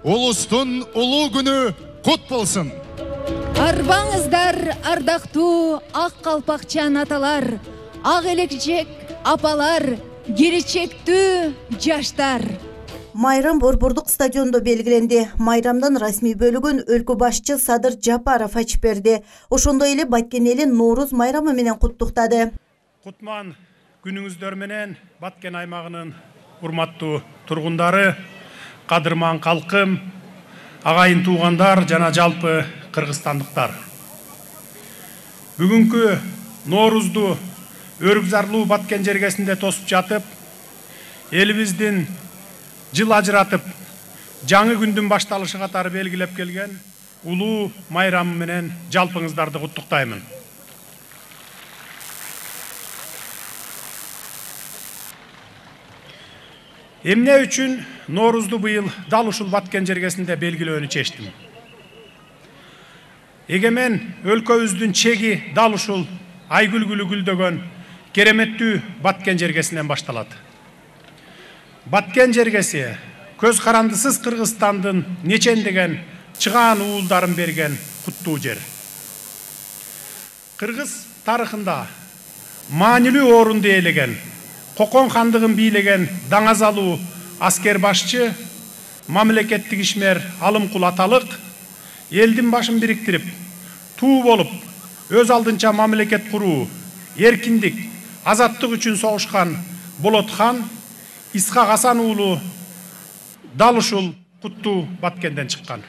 улустун улуу күнү кут болсун. Арбаңыздар, ардактуу ак калпакчан аталар, ак элекчек апалар, келечектүү жаштар. Майрам Борбордук стадиондо белгиленди. Майрамдын расмий бөлүгүн өлкө башчы Садыр Жапаров ачып берди. Ошондой эле Баткен элин Нооруз майрамы менен куттуктады. Кутман күнүңүздөр менен Баткен аймагынын урматтуу тургундары, кадырман калкым, агайын туугандар жана жалпы кыргызстандыктар. Бүгүнкү Ноорузду өрүк зарлуу Баткен жергесинде тосуп жатып, элибиздин жыл ажыратып, жаңы күндүн башталышы катары белгилеп келген улуу майрамы менен жалпыңыздарды куттуктаймын. Эмне үчүн Ноорузду быйыл дал ушул Баткен жергесинде белгилөөнү чечтим? Эгемен өлкөбүздүн чеги дал ушул айгүлгүлү гүлдөгөн кереметтүү Баткен жергесинен башталат. Баткен жергеси көз карандысыз Кыргызстандын нечендеген чыгаан уулдарын берген куттуу жер. Кыргыз тарыхында маанилүү орунду ээлеген, Кокон хандыгын бийлеген даңазалуу аскер башчы, мамлекеттик ишмер Алымкул Аталык элдин башын бириктирип, туу болуп, өз алдынча мамлекет куруу, эркиндик, азаттык үчүн согушкан Болот хан Исхак Асан уулу дал ушул куттуу Баткенден чыккан.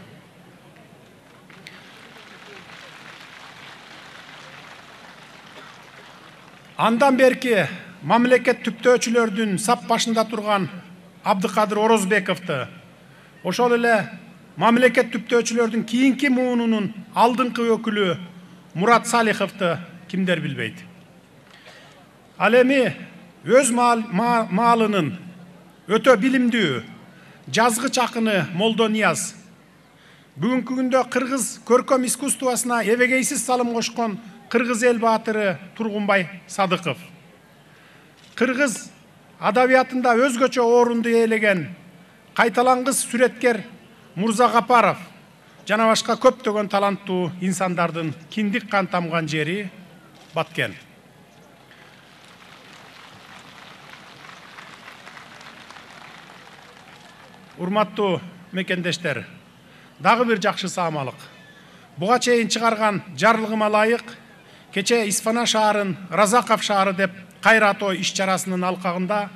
Андан берки мамлекет түптөөчүлөрдүн сап башында турган Абдыкадыр Орозбековду, ошол эле мамлекет түптөөчүлөрдүн кийинки муунунун алдыңкы өкүлү Мурат Салиховду кимдер билбейт. Ал эми өз маалынын өтө билимдүү жазгыч акыны Молдо Нияз, бүгүнкү күндө кыргыз көркөм искусствосуна эбегейсиз салым кошкон кыргыз эл баатыры Тургунбай Садыков, кыргыз адабиятында өзгөчө орунду ээлеген кайталангыс сүреткер Мурза Капаров жана башка көптөгөн таланттуу инсандардын киндик кан тамган жери Баткен. Урматтуу мекендештер, дагы бир жакшы саамалык. Буга чейин чыгарган жарлыгыма ылайык, кече Исфана шаарын Разаков шаары деп кайра атоо иш чарасынын алкагында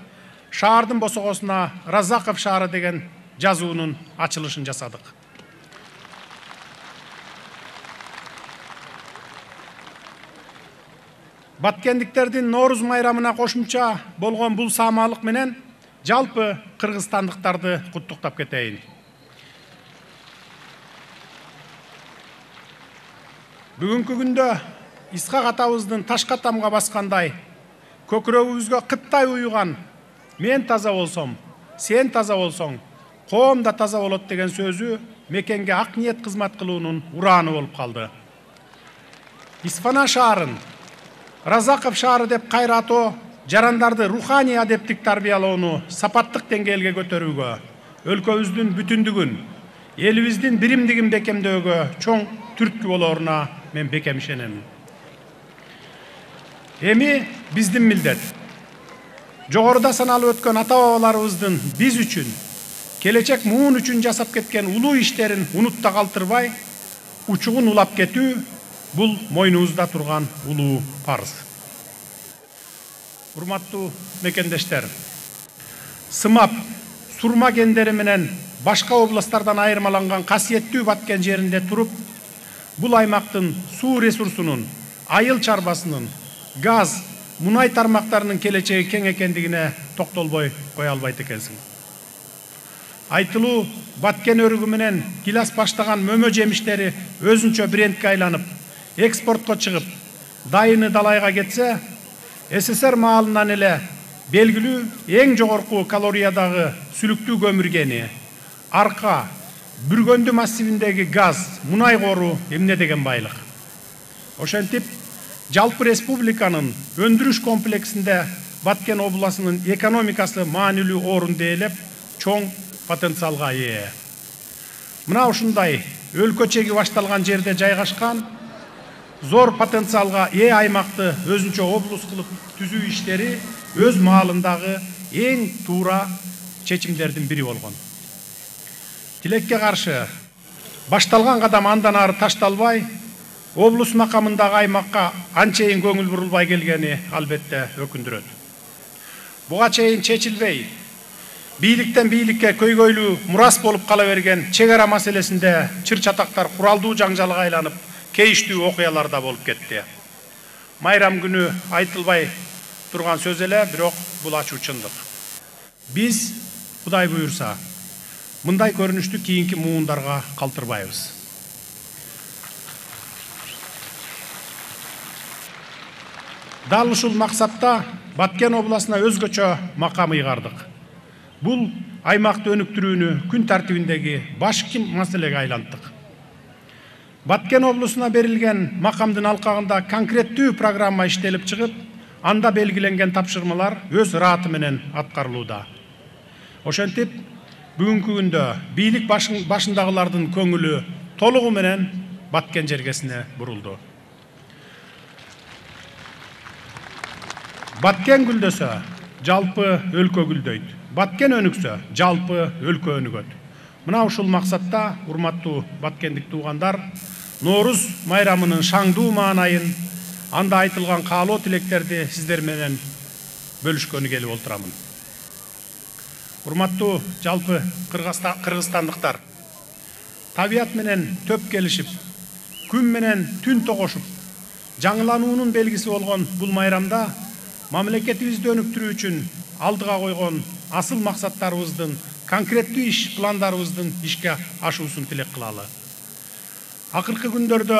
шаардын босогосуна Разаков шаары деген жазуунун ачылышын жасадык. Баткендиктердин Нооруз майрамына кошумча болгон бул саамалык менен жалпы кыргызстандыктарды куттуктап кетейин. Бүгүнкү күндө Исхак атабыздын ташка тамга баскандай, көкүрөгүбүзгө кыттай уюган «Мен таза болсом, сен таза болсоң, коом да таза болот» деген сөзү мекенге ак ниет кызмат кылуунун урааны болуп калды. Исфана шаарын Разаков шаары деп кайра атоо жарандарды руханий адептик тарбиялоону сапаттык деңгээлге көтөрүүгө, өлкөбүздүн бүтүндүгүн, элибиздин биримдигин бекемдөөгө чоң түрткү болоруна мен бекем ишенемин. Эми биздин милдет жогоруда саналып өткөн ата-бабаларыбыздын биз үчүн, келечек муун үчүн жасап кеткен улуу иштерин унутта калтырбай, учугун улап кетүү бул мойнубузда турган улуу парыз. Урматтуу мекендештер, Сымап, Сурма кендери менен башка областтардан айырмаланган касиеттүү Баткен жеринде туруп, бул аймактын суу ресурсунун, айыл чарбасынын, газ, мунай тармактарынын келечеги кең экендигине токтолбой кое албайт экенсиң. Айтылуу Баткен өрүгү менен гилас баштаган мөмө жемиштери өзүнчө брендке айланып, экспортко чыгып, дайыны далайга кетсе, СССР маалынан эле белгилүү эң жогорку калориядагы сүлүктүү көмүргени, арка, Бүргөндү массивиндеги газ, мунай кору эмне деген байлык. Ошентип, жалпы республиканын өндүрүш комплексинде Баткен обласынын экономикасы маанилүү орунду ээлеп, чоң потенциалга ээ. Мына ушундай өлкө чеги башталган жерде жайгашкан зор потенциалга ээ аймакты өзүнчө облус кылып түзүү иштери өз маалындагы эң туура чечимдердин бири болгон. Тилекке каршы башталган кадам андан ары ташталбай, облус макамындагы аймакка анчейин көңүл бурулбай келгени албетте өкүндүрөт. Буга чейин чечилбей, бийликтен бийликке көйгөйлүү мурас болуп кала берген чек ара маселесинде чыр-чатактар куралдуу жаңжалга айланып, кейиштүү окуялар да болуп кетти. Майрам күнү айтылбай турган сөз эле, бирок бул ачуу чындык. Биз, Кудай буюрса, мындай көрүнүштү кийинки муундарга калтырбайбыз. Дал ушул максатта Баткен обласына өзгөчө макам ыйгардык. Бул аймакты өнүктүрүүнү күн тартибиндеги башкы маселеге айланттык. Баткен облусуна берилген макамдын алкагында конкреттүү программа иштелип чыгып, анда белгиленген тапшырмалар өз ыраты менен аткарылууда. Ошентип, бүгүнкү күндө бийлик башындагылардын көңүлү толугу менен Баткен жергесине бурулду. Баткен гүлдөсө, жалпы өлкө гүлдөйт. Баткен өнүксө, жалпы өлкө өнүгөт. Мына ушул максатта, урматтуу баткендик туугандар, Норуз майрамынын шаңдуу маанайын, анда айтылган каалоо тилектерди сиздер менен бөлүшкөнү келип отурамын. Урматтуу жалпы кыргызстандыктар, табият менен төп келишип, күн менен түн тогошуп, жаңылануунун белгиси болгон бул майрамда мамлекетибизди өнүктүрүү үчүн алдыга койгон асыл максаттарыбыздын, конкреттүү иш пландарыбыздын ишке ашуусун тилек кылалы. Акыркы күндөрдө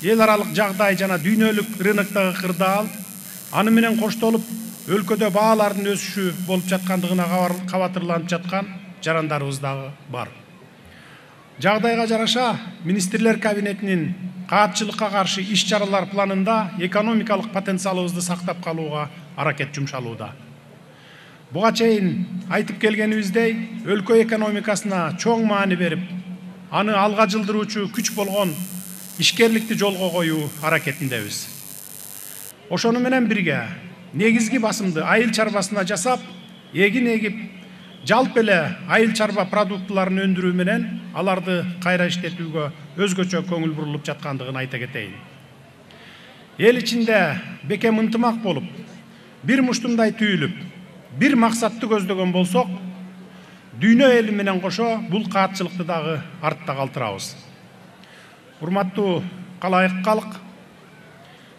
эл аралык жагдай жана дүйнөлүк рыноктогу кырдаал, аны менен коштолуп өлкөдө баалардын өсүшү болуп жаткандыгына кабатырланып жаткан жарандарыбыз дагы бар. Жагдайга жараша министрлер кабинетинин каатчылыкка каршы иш-чаралар планында экономикалык потенциалыбызды сактап калууга аракет жумшалууда. Буга чейин айтып келгенибиздей, өлкө экономикасына чоң маани берип, аны алга жылдыруучу күч болгон ишкерликти жолго коюу аракетиндебиз. Ошону менен бирге негизги басымды айыл чарбасына жасап, эгин эгип, жалпы эле айыл чарба продуктыларын өндүрүү менен аларды кайра иштетүүгө өзгөчө көңүл бурулуп жаткандыгын айта кетейин. Эл ичинде бекем ынтымак болуп, бир муштумдай түйүлүп, бир максатты көздөгөн болсок, дүйнө эли менен кошо бул каатчылыкты дагы артта калтырабыз. Урматтуу калайык калк,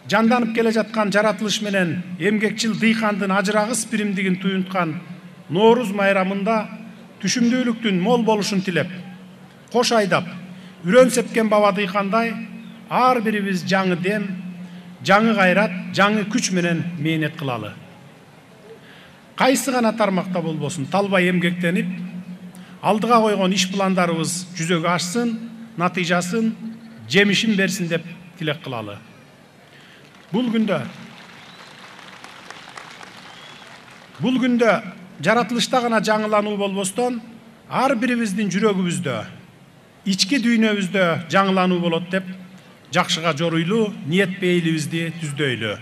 жанданып келе жаткан жаратылыш менен эмгекчил дыйкандын ажырагыс биримдигин туюнткан Норуз майрамында түшүмдүүлүктүн мол болушун тилеп, кош айдап, үрөн сепкен баба дыйкандай ар бирибиз жаңы дем, жаңы кайрат, жаңы күч менен мээнет кылалы. Кайсы гана тармакта болбосун талбай эмгектенип, алдыга койгон иш пландарыбыз жүзөгө ашсын, натыйжасын, жемишин берсин деп тилек кылалы. Бул күндө жаратылышта гана жаңылануу болбостон, ар бирибиздин жүрөгүбүздө, ички дүйнөбүздө жаңылануу болот деп жакшыга жоруйлуу ниет бейилибизди түздөйлү.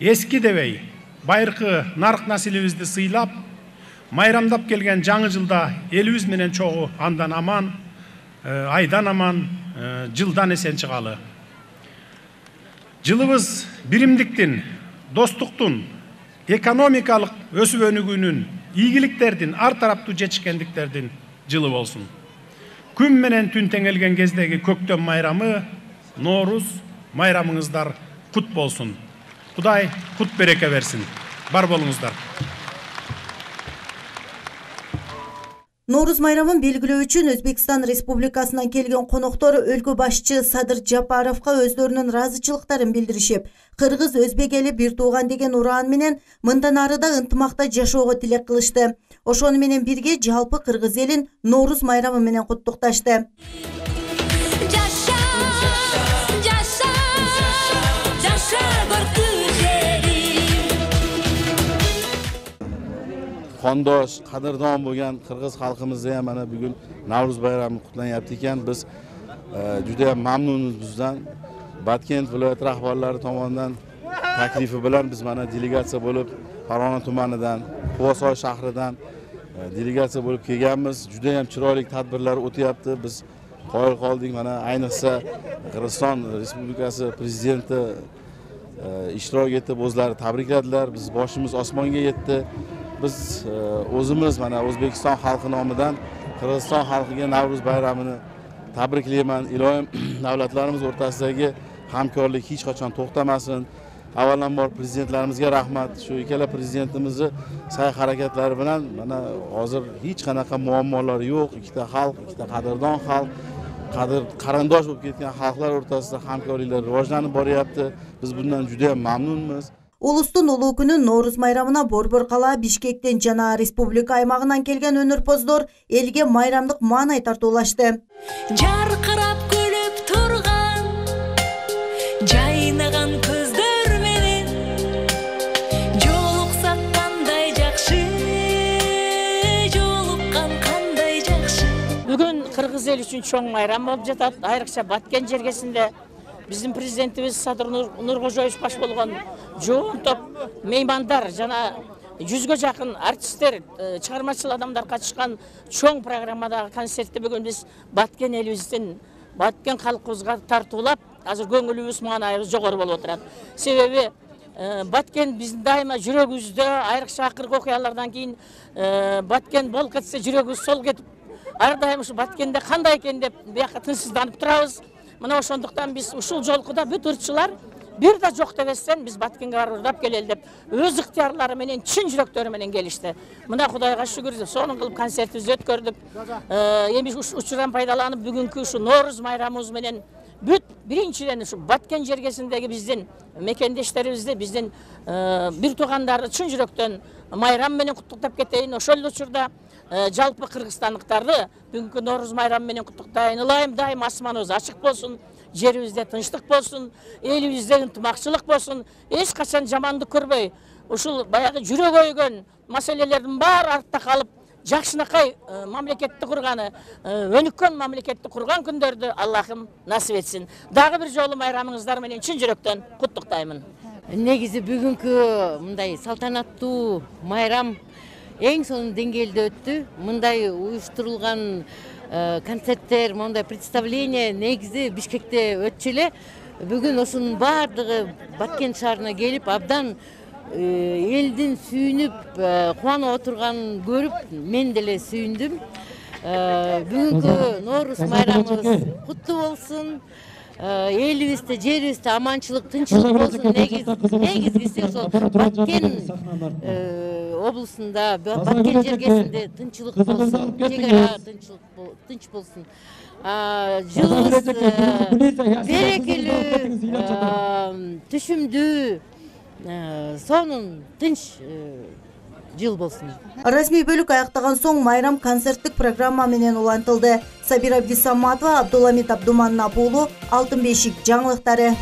Эски дебей, байыркы нарк насилибизди сыйлап, майрамдап келген жаңы жылда элибиз менен чогуу андан аман, айдан аман, жылдан эсен чыгалы. Жылыбыз биримдиктин, достуктун, экономикалык өсүп өнүгүүнүн, ийгиликтердин, ар тараптуу жетишкендиктердин жылы болсун. Күн менен түн теңелген кездеги көктөм майрамы, Норуз майрамыңыздар кут болсун. Кудай кут береке берсин. Бар болуңуздар. Норуз майрамын белгилөө үчүн Өзбекстан Республикасынан келген коноктор өлкө башчы Садыр Жапаровго өздөрүнүн ыраазычылыктарын билдиришип, кыргыз өзбек эли бир тууган деген ураан менен мындан ары да ынтымакта жашоого тилек кылышты. Ошону менен бирге жалпы кыргыз элин Норуз майрамы менен куттукташты. qondosh, qadrdon bo'lgan qirg'iz xalqimizda ham mana bugun Navro'z bayrami qutlanyapti ekan. Biz juda ham mamnunmiz bizdan. Batkent viloyat rahbarlari tomonidan taklifi bilan biz mana delegatsiya bo'lib Farg'ona tumanidan, Quvasoy shahridan delegatsiya bo'lib kelganmiz. Juda ham chiroyli tadbirlar o'tyapti. Biz qoyil qoldik. Mana ayniqsa Qirg'iziston Respublikasi prezidenti ishtirok etib o'zlari tabrikladilar. Biz boshimiz osmonga yetdi. Biz o'zimiz mana O'zbekiston xalqi nomidan Qirg'iziston xalqiga Navro'z bayramini tabriklayman. Iloyim davlatlarimiz o'rtasidagi hamkorlik hech qachon to'xtamasin. Avvalambor prezidentlarimizga rahmat. Shu ikkala prezidentimizni sa'y-harakatlari bilan mana hozir hech qanaqa muammolar yo'q. Ikkita xalq, ikkita qadrdon xalq, qarindosh bo'lib ketgan xalqlar o'rtasida hamkorliklar rivojlanib boryapti. Biz bundan juda ham mamnunmiz. Улустун улуу күнү Ноорuz майрамына Борбор кала, Бишкектен жана республика аймагынан келген өнөрпоздор элге майрамдык маанай тартуулашты. Жаркырап күлүп турган, жайнаган көздөр менен жолуксак кандай жакшы, жолуккан кандай жакшы. Бүгүн кыргыз эл үчүн чоң майрам болуп жатат. Айрыкча Баткен жергесинде биздин президентибиз Садыр Нуркожоевич баш болгон жоон топ меймандар жана 100ге жакын артисттер, чыгармачыл адамдар катышкан чоң программадагы концертти бүгүн биз Баткен элибиздин, Баткен калкыбызга тартуулап, азыр көңүлүбүз маанайыбыз жогору болуп отурат. Себеби Баткен биздин дайыма жүрөгүбүздө, айрыкча акыркы окуялардан кийин Баткен бол кетсе жүрөгүбүз сол кетип, ар дайым ушу Баткенде кандай экен деп бияка тынчсызданып турабыз. Мына ошондуктан биз ушул жолкуда бүт ырчылар бир да жок дебестен биз Баткенге барып ырдап келели деп өз ыктыярлары менен, чын жүрөктөрү менен келишти. Мына Кудайга шүгүр, сонун кылып концертибизди өткөрдүк. Эми учурдан пайдаланып бүгүнкү ушу Ноорuz майрамыбыз менен бүт биринчиден ушу Баткен жергесиндеги биздин мекендештерибизди, биздин бир туугандарды чын жүрөктөн майрам менен куттуктап кетейин. Ошол эле учурда жалпы кыргызстандыктарды бүгүнкү Ноорuz майрамы менен куттуктайын. Ылайым дайым асманыбыз ачык болсун, жерибизде тынчтык болсун, элибизде ынтымакчылык болсун, эч качан жамандык көрбөй, ушул баягы жүрөк өйгөн маселелердин баары артта калып, жакшынакай мамлекетти курганы, өнүккөн мамлекетти курган күндөрдү Аллахым насип этсин. Дагы бир жолу майрамыңыздар менен чын жүрөктөн куттуктаймын. Негизи бүгүнкү мындай салтанаттуу майрам эң сонун деңгээлде өттү. Мындай уюштурулган концерттер, мындай представление негизи Бишкекте өтчү эле. Бүгүн ошонун баардыгы Баткен шаарына келип, абдан элдин сүйүнүп, кубанып отурганын көрүп, мен деле сүйүндүм. Бүгүнкү Ноорuz майрамыбыз куттуу болсун. Элибизде, жерибизде аманчылык, тынччылык болсун. Негизгиси ошол Баткен облусунда, Баткен жергесинде тынччылык болсун, чек ара тынч болсун. Жылыбыз берекелүү, түшүмдүү, сонун тынч жыл болсун. Расмий бөлүк аяктаган соң майрам концерттик программа менен улантылды. Сабира Абдисаматова, Абдуламит Абдуманнап уулу, Алтын бешик жаңылыктары.